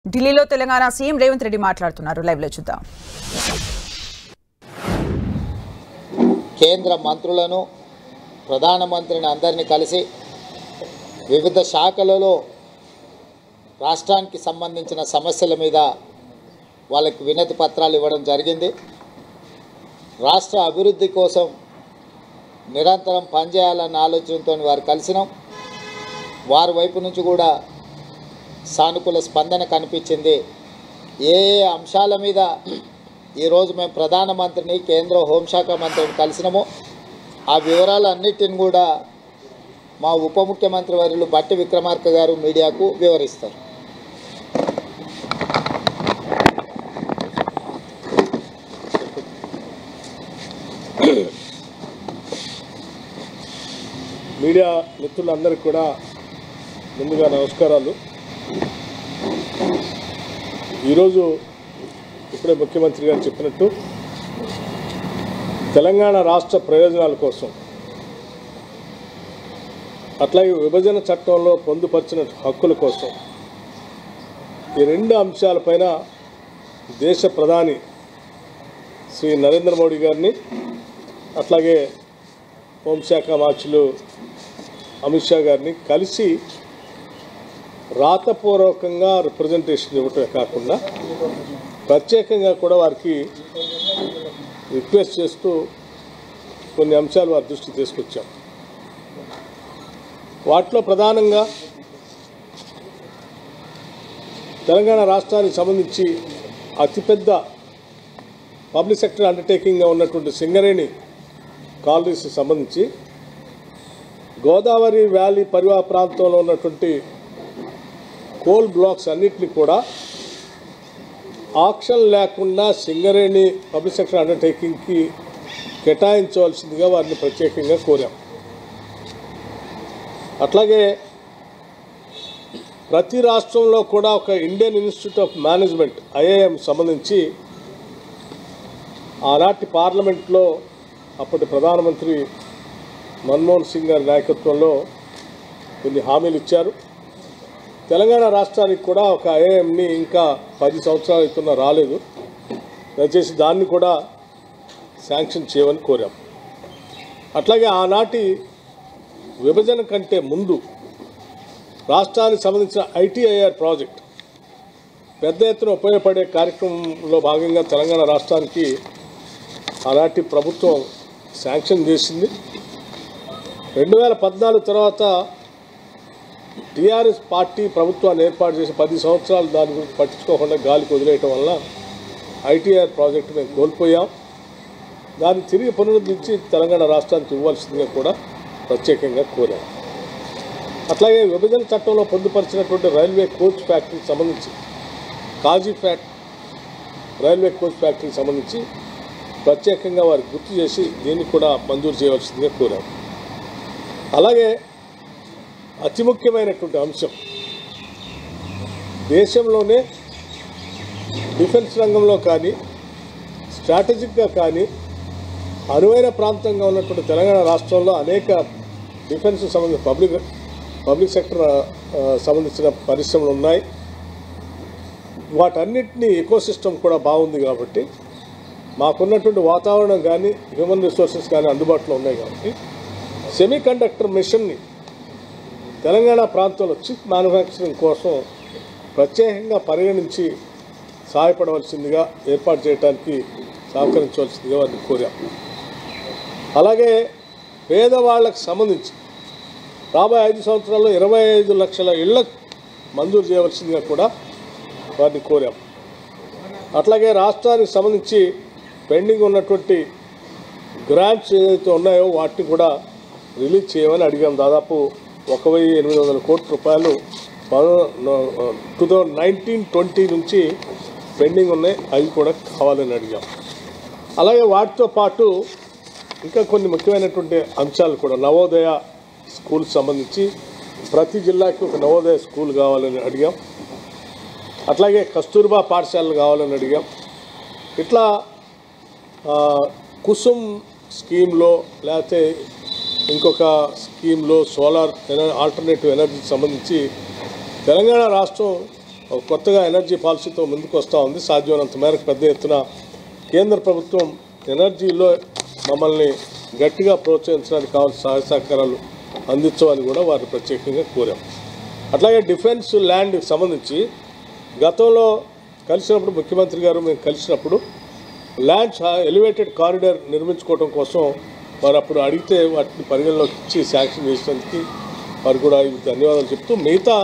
ఢిల్లీలో తెలంగాణ సీఎం రేవంత్ రెడ్డి మాట్లాడుతున్నారు. లైవ్ లో చూద్దాం. కేంద్ర మంత్రులను ప్రధానమంత్రిని అందరినీ కలిసి వివిధ శాఖలలో రాష్ట్రానికి సంబంధించిన సమస్యల మీద వాళ్ళకి వినతి పత్రాలు ఇవ్వడం జరిగింది. రాష్ట్ర అభివృద్ధి కోసం నిరంతరం పనిచేయాలన్న ఆలోచనతో వారు కలిసినాం. వారి వైపు నుంచి కూడా సానుకూల స్పందన కనిపించింది. ఏ అంశాల మీద ఈరోజు మేము ప్రధానమంత్రిని కేంద్ర హోంశాఖ మంత్రిని కలిసినామో ఆ వివరాలన్నిటిని కూడా మా ఉప ముఖ్యమంత్రి వర్యులు బట్టి విక్రమార్క గారు మీడియాకు వివరిస్తారు. మీడియా మిత్రులందరికీ కూడా ముందుగా నమస్కారాలు. ఈరోజు ఇప్పుడే ముఖ్యమంత్రి గారు చెప్పినట్టు తెలంగాణ రాష్ట్ర ప్రయోజనాల కోసం అట్లాగే విభజన చట్టంలో పొందుపరిచిన హక్కుల కోసం ఈ రెండు అంశాలపైన దేశ ప్రధాని శ్రీ నరేంద్ర మోడీ గారిని అట్లాగే హోంశాఖ మార్చులు అమిత్ షా గారిని కలిసి రాతపూర్వకంగా రిప్రజెంటేషన్ ఇవ్వటమే కాకుండా ప్రత్యేకంగా కూడా వారికి రిక్వెస్ట్ చేస్తూ కొన్ని అంశాలు వారి దృష్టికి తీసుకొచ్చాం. వాటిలో ప్రధానంగా తెలంగాణ రాష్ట్రానికి సంబంధించి అతిపెద్ద పబ్లిక్ సెక్టర్ అండర్టేకింగ్గా ఉన్నటువంటి సింగరేణి కాలనీస్కి సంబంధించి గోదావరి వ్యాలీ పరివాహ ప్రాంతంలో ఉన్నటువంటి కోల్ బ్లాక్స్ అన్నింటినీ కూడా ఆక్షన్ లేకుండా సింగరేణి పబ్లిక్ సెక్టర్ అండర్టేకింగ్కి కేటాయించవలసిందిగా వారిని ప్రత్యేకంగా కోరాం. అట్లాగే ప్రతి రాష్ట్రంలో కూడా ఒక Indian institute of management IIM సంబంధించి ఆనాటి పార్లమెంట్లో అప్పటి ప్రధానమంత్రి మన్మోహన్ సింగ్ గారి నాయకత్వంలో కొన్ని హామీలు ఇచ్చారు. తెలంగాణ రాష్ట్రానికి కూడా ఒక ఐఐఎంని ఇంకా 10 సంవత్సరాలు అవుతున్నా రాలేదు. దయచేసి దాన్ని కూడా శాంక్షన్ చేయమని కోరాం. అట్లాగే ఆనాటి విభజన కంటే ముందు రాష్ట్రానికి సంబంధించిన ఐటీఐఆర్ ప్రాజెక్ట్ పెద్ద ఎత్తున ఉపయోగపడే కార్యక్రమంలో భాగంగా తెలంగాణ రాష్ట్రానికి ఆనాటి ప్రభుత్వం శాంక్షన్ చేసింది. 2014 తర్వాత టీఆర్ఎస్ పార్టీ ప్రభుత్వాన్ని ఏర్పాటు చేసి 10 సంవత్సరాలు దాని గురించి పట్టించుకోకుండా గాలికి వదిలేయటం వల్ల ఐటీఆర్ ప్రాజెక్టు మేము కోల్పోయాం. దాన్ని తిరిగి పునరుద్ధరించి తెలంగాణ రాష్ట్రానికి ఇవ్వాల్సిందిగా కూడా ప్రత్యేకంగా కోరాం. అట్లాగే విభజన చట్టంలో పొందుపరిచినటువంటి రైల్వే కోచ్ ఫ్యాక్టరీకి సంబంధించి కాజీఫ్యాట్ రైల్వే కోచ్ ఫ్యాక్టరీకి సంబంధించి ప్రత్యేకంగా వారికి గుర్తు చేసి దీన్ని కూడా మంజూరు చేయవలసిందిగా కోరాం. అలాగే అతి ముఖ్యమైనటువంటి అంశం దేశంలోనే డిఫెన్స్ రంగంలో కానీ స్ట్రాటజిక్గా కానీ అనువైన ప్రాంతంగా ఉన్నటువంటి తెలంగాణ రాష్ట్రంలో అనేక డిఫెన్స్ సంబంధించిన పబ్లిక్ సెక్టర్ సంబంధించిన పరిశ్రమలు ఉన్నాయి. వాటన్నిటినీ ఎకోసిస్టమ్ కూడా బాగుంది కాబట్టి మాకున్నటువంటి వాతావరణం కానీ హ్యూమన్ రిసోర్సెస్ కానీ అందుబాటులో ఉన్నాయి కాబట్టి సెమీ కండక్టర్ మిషన్ని తెలంగాణ ప్రాంతంలో చిప్ మ్యానుఫ్యాక్చరింగ్ కోసం ప్రత్యేకంగా పరిగణించి సహాయపడవలసిందిగా ఏర్పాటు చేయడానికి సహకరించవలసిందిగా వారిని కోరాం. అలాగే పేదవాళ్లకు సంబంధించి రాబోయే 5 సంవత్సరాల్లో 25 లక్షల ఇళ్లకు మంజూరు చేయవలసిందిగా కూడా వారిని కోరాం. అట్లాగే రాష్ట్రానికి సంబంధించి పెండింగ్ ఉన్నటువంటి గ్రాంట్స్ ఏదైతే ఉన్నాయో వాటిని కూడా రిలీజ్ చేయమని అడిగాం. దాదాపు 1,800 కోట్ల రూపాయలు 2019-20 నుంచి పెండింగ్ ఉన్నాయి, అవి కూడా కావాలని అడిగాం. అలాగే వాటితో పాటు ఇంకా కొన్ని ముఖ్యమైనటువంటి అంశాలు కూడా నవోదయ స్కూల్ సంబంధించి ప్రతి జిల్లాకి ఒక నవోదయ స్కూల్ కావాలని అడిగాం. అట్లాగే కస్తూర్బా పాఠశాలలు కావాలని అడిగాం. ఇట్లా కుసుమ్ స్కీమ్లో లేకపోతే ఇంకొక స్కీమ్లో సోలార్ ఆల్టర్నేటివ్ ఎనర్జీకి సంబంధించి తెలంగాణ రాష్ట్రం కొత్తగా ఎనర్జీ పాలసీతో ముందుకు వస్తూ ఉంది. సాధ్యమైనంత మేరకు పెద్ద ఎత్తున కేంద్ర ప్రభుత్వం ఎనర్జీలో మమ్మల్ని గట్టిగా ప్రోత్సహించడానికి కావాల్సిన సహాయ సహకారాలు అందించమని కూడా వారిని ప్రత్యేకంగా కోరాం. అట్లాగే డిఫెన్స్ ల్యాండ్కి సంబంధించి గతంలో కలిసినప్పుడు ముఖ్యమంత్రి గారు మేము కలిసినప్పుడు ల్యాండ్స్ ఎలివేటెడ్ కారిడార్ నిర్మించుకోవడం కోసం వారు అప్పుడు అడిగితే వాటిని పరిగణలోకి ఇచ్చి శాంక్షన్ చేసినందుకు వారు కూడా ధన్యవాదాలు చెప్తూ మిగతా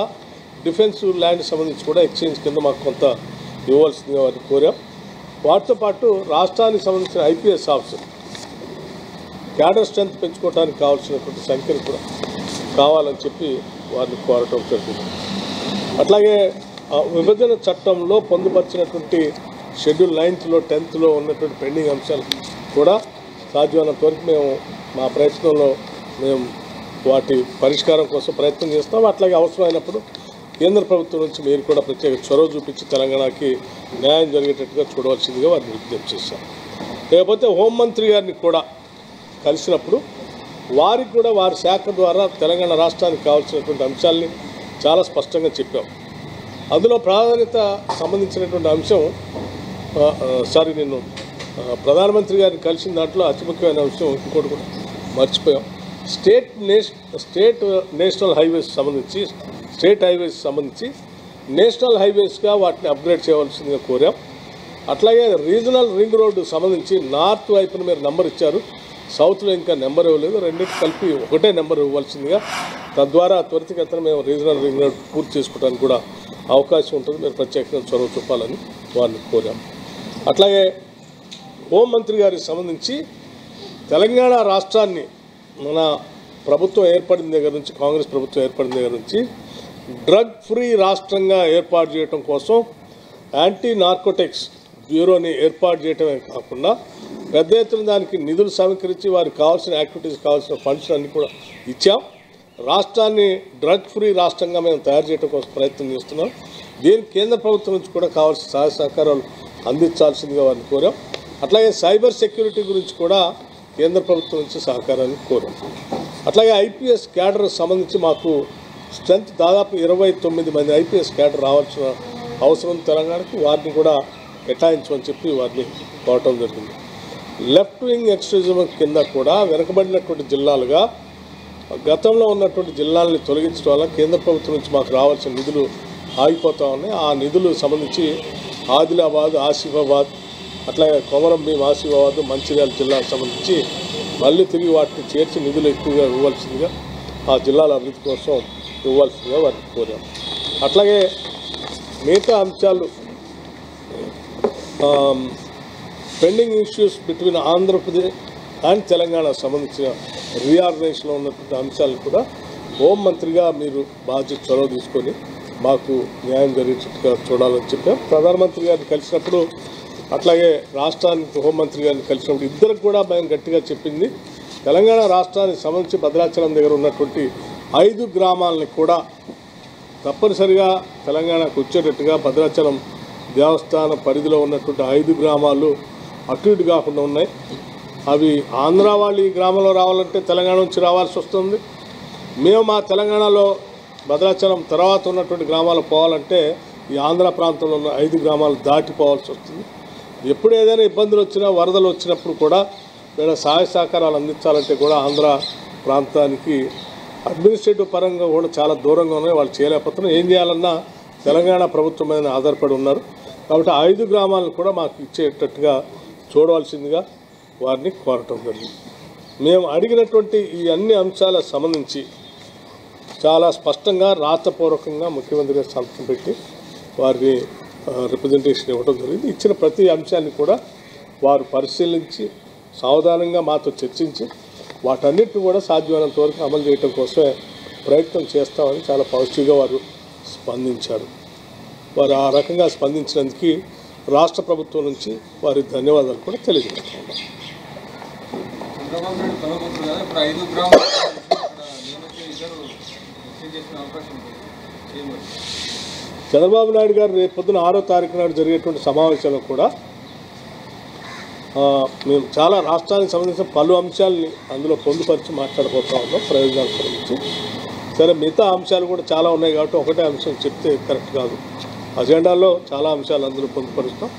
డిఫెన్స్ ల్యాండ్ సంబంధించి కూడా ఎక్స్చేంజ్ కింద మాకు కొంత ఇవ్వాల్సిందిగా వారిని కోరాం. వాటితో పాటు రాష్ట్రానికి సంబంధించిన ఐపీఎస్ ఆఫీసర్ క్యాడర్ స్ట్రెంత్ పెంచుకోవడానికి కావాల్సినటువంటి సంఖ్యను కూడా కావాలని చెప్పి వారిని కోరటం జరిగింది. అట్లాగే విభజన చట్టంలో పొందుపరిచినటువంటి షెడ్యూల్ 9th, 10th ఉన్నటువంటి పెండింగ్ అంశాలు కూడా సాధ్యమైనంత వరకు మేము మా ప్రయత్నంలో మేము వాటి పరిష్కారం కోసం ప్రయత్నం చేస్తాం. అట్లాగే అవసరమైనప్పుడు కేంద్ర ప్రభుత్వం నుంచి మీరు కూడా ప్రత్యేక చొరవ చూపించి తెలంగాణకి న్యాయం జరిగేటట్టుగా చూడవలసిందిగా వారిని విజ్ఞప్తి చేశాం. లేకపోతే హోంమంత్రి గారిని కూడా కలిసినప్పుడు వారికి కూడా వారి శాఖ ద్వారా తెలంగాణ రాష్ట్రానికి కావాల్సినటువంటి అంశాలని చాలా స్పష్టంగా చెప్పాం. అందులో ప్రాధాన్యత సంబంధించినటువంటి అంశం నేను ప్రధానమంత్రి గారిని కలిసిన దాంట్లో అతి ముఖ్యమైన అంశం ఇంకోటి కూడా మర్చిపోయాం. స్టేట్ నేషనల్ హైవేస్ సంబంధించి స్టేట్ హైవేస్ సంబంధించి నేషనల్ హైవేస్గా వాటిని అప్గ్రేడ్ చేయవలసిందిగా కోరాం. అట్లాగే రీజనల్ రింగ్ రోడ్డు సంబంధించి నార్త్ వైపున మీరు నెంబర్ ఇచ్చారు, సౌత్లో ఇంకా నెంబర్ ఇవ్వలేదు. రెండింటి కలిపి ఒకటే నెంబర్ ఇవ్వాల్సిందిగా, తద్వారా త్వరితగతిన మేము రీజనల్ రింగ్ రోడ్ పూర్తి చేసుకోవడానికి కూడా అవకాశం ఉంటుంది. మీరు ప్రత్యేకంగా చొరవ చూపాలని వారిని కోరాం. అట్లాగే హోంమంత్రి గారికి సంబంధించి తెలంగాణ రాష్ట్రాన్ని మన ప్రభుత్వం ఏర్పడిన దగ్గర నుంచి, కాంగ్రెస్ ప్రభుత్వం ఏర్పడిన దగ్గర నుంచి డ్రగ్ ఫ్రీ రాష్ట్రంగా ఏర్పాటు చేయడం కోసం యాంటీ నార్కోటిక్స్ బ్యూరోని ఏర్పాటు చేయడమే కాకుండా పెద్ద ఎత్తున దానికి నిధులు సమీకరించి వారికి కావాల్సిన యాక్టివిటీస్ కావాల్సిన ఫండ్స్ అన్నీ కూడా ఇచ్చాం. రాష్ట్రాన్ని డ్రగ్ ఫ్రీ రాష్ట్రంగా మేము తయారు చేయడం కోసం ప్రయత్నం చేస్తున్నాం. దీనికి కేంద్ర ప్రభుత్వం నుంచి కూడా కావాల్సిన సహాయ సహకారాలు అందించాల్సిందిగా వారిని కోరాం. అట్లాగే సైబర్ సెక్యూరిటీ గురించి కూడా కేంద్ర ప్రభుత్వం నుంచి సహకారాన్ని కోరాం. అట్లాగే ఐపీఎస్ క్యాడర్ సంబంధించి మాకు స్ట్రెంత్ దాదాపు 29 మంది ఐపీఎస్ క్యాడర్ రావాల్సిన అవసరం తెలంగాణకి, వారిని కూడా కేటాయించమని చెప్పి వారిని కోరటం జరిగింది. లెఫ్ట్ వింగ్ ఎక్స్ట్రీమిజం కింద కూడా వెనుకబడినటువంటి జిల్లాలుగా గతంలో ఉన్నటువంటి జిల్లాలని తొలగించడం వల్ల కేంద్ర ప్రభుత్వం నుంచి మాకు రావాల్సిన నిధులు ఆగిపోతూ ఉన్నాయి. ఆ నిధులు సంబంధించి ఆదిలాబాద్, ఆసిఫాబాద్, అట్లాగే కొమరం భీం, ఆసిఫాబాద్, మంచిర్యాల జిల్లాకు సంబంధించి మళ్ళీ తిరిగి వాటిని చేర్చి నిధులు ఎక్కువగా ఇవ్వాల్సిందిగా, ఆ జిల్లాల అభివృద్ధి కోసం ఇవ్వాల్సిందిగా వారిని కోరాం. అట్లాగే మిగతా అంశాలు pending issues between Andhra Pradesh and Telangana సంబంధించిన రీఆర్గనైజేషన్లో ఉన్నటువంటి అంశాలను కూడా హోంమంత్రిగా మీరు బాధ్యత చొరవ తీసుకొని మాకు న్యాయం జరిగేట్టుగా చూడాలని చెప్పాం. ప్రధానమంత్రి గారిని కలిసినప్పుడు, అట్లాగే రాష్ట్రానికి హోంమంత్రి గారిని కలిసినప్పుడు ఇద్దరికి కూడా మేము గట్టిగా చెప్పింది, తెలంగాణ రాష్ట్రానికి సంబంధించి భద్రాచలం దగ్గర ఉన్నటువంటి 5 గ్రామాలని కూడా తప్పనిసరిగా తెలంగాణకు వచ్చేటట్టుగా భద్రాచలం దేవస్థాన పరిధిలో ఉన్నటువంటి 5 గ్రామాలు అటు ఇటు కాకుండా ఉన్నాయి. అవి ఆంధ్ర వాళ్ళు ఈ గ్రామంలో రావాలంటే తెలంగాణ నుంచి రావాల్సి వస్తుంది. మేము మా తెలంగాణలో భద్రాచలం తర్వాత ఉన్నటువంటి గ్రామాలు పోవాలంటే ఈ ఆంధ్ర ప్రాంతంలో ఉన్న 5 గ్రామాలు దాటిపోవాల్సి వస్తుంది. ఎప్పుడు ఏదైనా ఇబ్బందులు వచ్చినా, వరదలు వచ్చినప్పుడు కూడా వీళ్ళ సహాయ సహకారాలు అందించాలంటే కూడా ఆంధ్ర ప్రాంతానికి అడ్మినిస్ట్రేటివ్ పరంగా కూడా చాలా దూరంగా ఉన్నాయి. వాళ్ళు చేయలేకపోతున్నారు. ఏం చేయాలన్నా తెలంగాణ ప్రభుత్వం మీద ఆధారపడి ఉన్నారు. కాబట్టి 5 గ్రామాలను కూడా మాకు ఇచ్చేటట్టుగా చూడవలసిందిగా వారిని కోరటం జరిగింది. మేము అడిగినటువంటి ఈ అన్ని అంశాలకు సంబంధించి చాలా స్పష్టంగా రాతపూర్వకంగా ముఖ్యమంత్రి గారు సంతకం పెట్టి వారిని రిప్రజెంటేషన్ ఇవ్వడం జరిగింది. ఇచ్చిన ప్రతి అంశాన్ని కూడా వారు పరిశీలించి సావధానంగా మాతో చర్చించి వాటన్నిటిని కూడా సాధ్యమైనంత వరకు అమలు చేయడం కోసమే ప్రయత్నం చేస్తామని చాలా పాజిటివ్గా వారు స్పందించారు. వారు ఆ రకంగా స్పందించినందుకు రాష్ట్ర ప్రభుత్వం నుంచి వారి ధన్యవాదాలు కూడా తెలియజేస్తున్నాం. చంద్రబాబు నాయుడు గారు రేపు పొద్దున 6వ తారీఖు నాడు జరిగేటువంటి సమావేశంలో కూడా మేము చాలా రాష్ట్రానికి సంబంధించిన పలు అంశాలని అందులో పొందుపరిచి మాట్లాడబోతా ఉన్నాం ప్రయోజనాల గురించి. సరే, మిగతా అంశాలు కూడా చాలా ఉన్నాయి కాబట్టి ఒకటే అంశం చెప్తే కరెక్ట్ కాదు. అజెండాలో చాలా అంశాలు అందులో పొందుపరుస్తాం.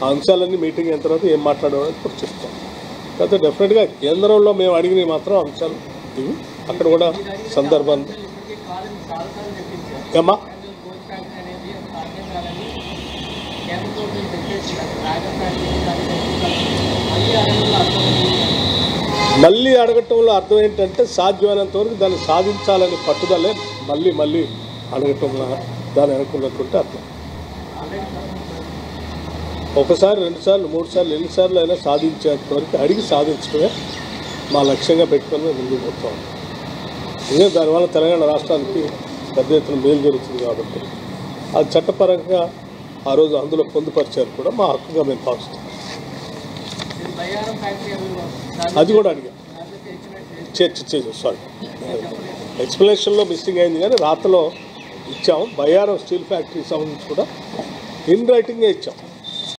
ఆ అంశాలన్నీ మీటింగ్ అయిన తర్వాత ఏం మాట్లాడాలని కూడా చెప్తాం. కాకపోతే డెఫినెట్గా కేంద్రంలో మేము అడిగినవి మాత్రం అంశాలు ఇవి. అక్కడ కూడా సందర్భం ఏమ్మా మళ్ళీ అడగటంలో అర్థం ఏంటంటే సాధ్యమైనంత వరకు దాన్ని సాధించాలని పట్టుదలే మళ్ళీ అడగటంలో దాన్ని అనుకున్నటువంటి అర్థం. ఒకసారి 2 సార్లు 3 సార్లు ఎన్నిసార్లు అయినా సాధించేంత వరకు అడిగి సాధించడమే మా లక్ష్యంగా పెట్టుకొని మేము ముందుకు పోతాం. ఇదే దానివల్ల తెలంగాణ రాష్ట్రానికి పెద్ద ఎత్తున మేలు జరుగుతుంది కాబట్టి అది చట్టపరంగా ఆ రోజు అందులో పొందుపరిచారు కూడా మా హక్కుగా మేము భావిస్తాం. అది కూడా అడిగాం. సారీ ఎక్స్ప్లెనేషన్లో మిస్సింగ్ అయింది కానీ రాతలో ఇచ్చాము. బయ్యారం స్టీల్ ఫ్యాక్టరీకి సంబంధించి కూడా ఇన్ రైటింగే ఇచ్చాం.